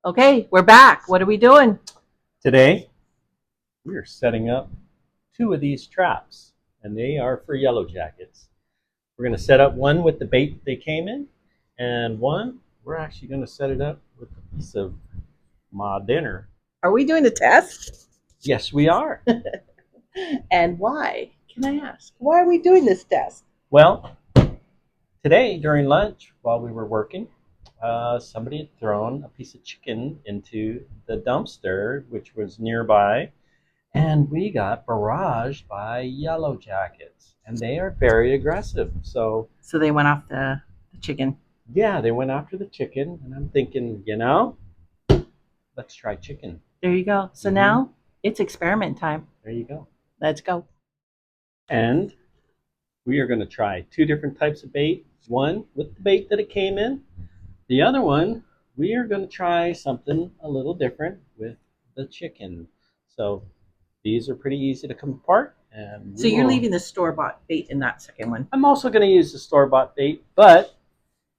Okay, we're back. What are we doing? Today, we are setting up two of these traps, and they are for yellow jackets. We're going to set up one with the bait they came in, and one, we're actually going to set it up with a piece of my dinner. Are we doing a test? Yes, we are. And why? Can I ask? Why are we doing this test? Well, today during lunch, while we were working, somebody had thrown a piece of chicken into the dumpster, which was nearby, and we got barraged by yellow jackets, and they are very aggressive. So they went off the chicken. yeah, they went after the chicken, and I'm thinking, let's try chicken. There you go. So now it's experiment time. There you go. Let's go. And we are going to try two different types of bait. One with the bait that it came in. The other one, we are going to try something a little different with the chicken. So these are pretty easy to come apart. And So you're leaving the store-bought bait in that second one. I'm also going to use the store-bought bait, but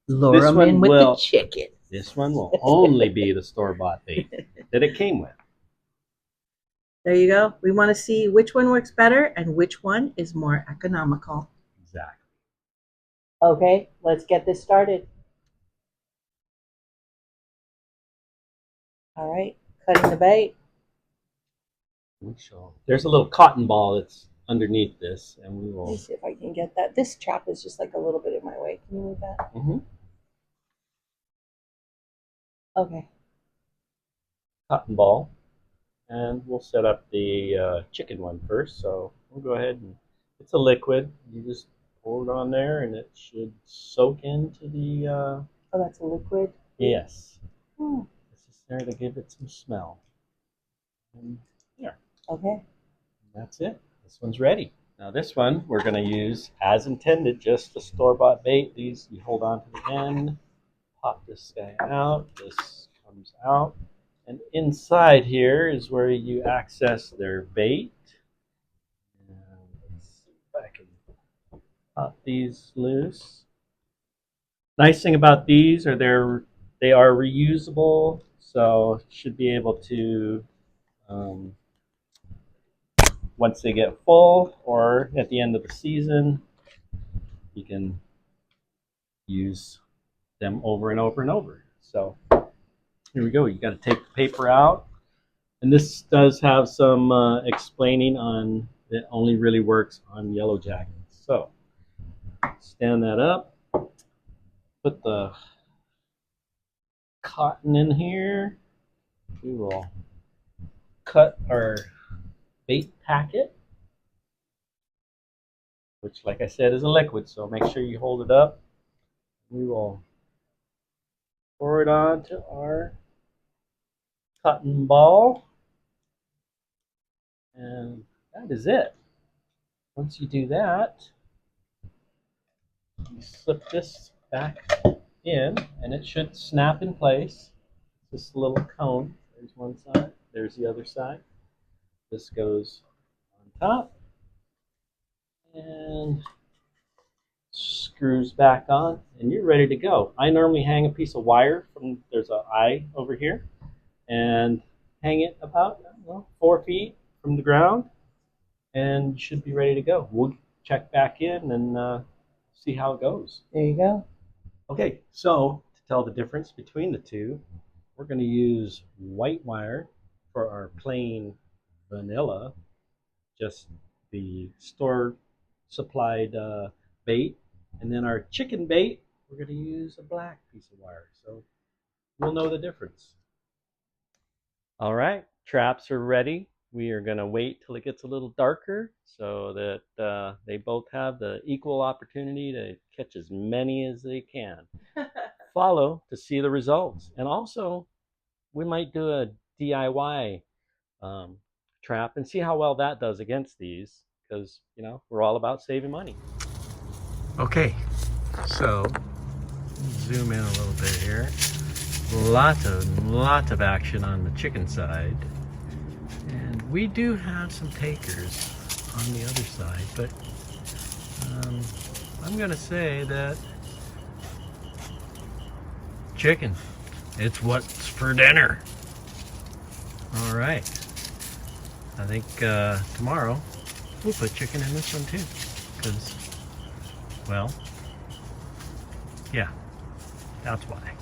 Lure them in with the chicken. This one will only be the store-bought bait that it came with. There you go. We want to see which one works better and which one is more economical. Exactly. Okay, let's get this started. All right, cutting the bait. There's a little cotton ball that's underneath this, and we will. Let me see if I can get that. This trap is just like a little bit in my way. Can you move that? Okay. Cotton ball, and we'll set up the chicken one first. So we'll go ahead and it's a liquid. You just pour it on there, and it should soak into the. Oh, that's a liquid. Yes. This is there to give it some smell. And there. Okay. That's it. This one's ready. Now this one we're going to use as intended, just the store-bought bait. These you hold on to the end, pop this guy out, this comes out, and inside here is where you access their bait. And let's see if I can pop these loose. Nice thing about these are they are reusable, so should be able to once they get full or at the end of the season, you can use them over and over and over. So here we go. You got to take the paper out. And this does have some explaining on it only really works on yellow jackets. So stand that up. Put the cotton in here. We will cut our bait packet, which like I said is a liquid, so make sure you hold it up. We will pour it onto our cotton ball, and that is it. Once you do that, you slip this back in, and it should snap in place. This little cone, there's one side, there's the other side. This goes on top and screws back on, and you're ready to go. I normally hang a piece of wire from, there's an eye over here, and hang it about 4 feet from the ground, and you should be ready to go. We'll check back in and see how it goes. There you go. Okay, so to tell the difference between the two, we're going to use white wire for our plain vanilla, just the store supplied bait, and then our chicken bait, we're going to use a black piece of wire, so we'll know the difference. All right, traps are ready. We are going to wait till it gets a little darker so that they both have the equal opportunity to catch as many as they can. Follow to see the results, and also we might do a DIY trap and see how well that does against these, because we're all about saving money. Okay, so zoom in a little bit here. Lots of action on the chicken side, and we do have some takers on the other side, but I'm gonna say that chicken It's what's for dinner. All right. I think tomorrow we'll put chicken in this one too. Because, well, yeah, that's why.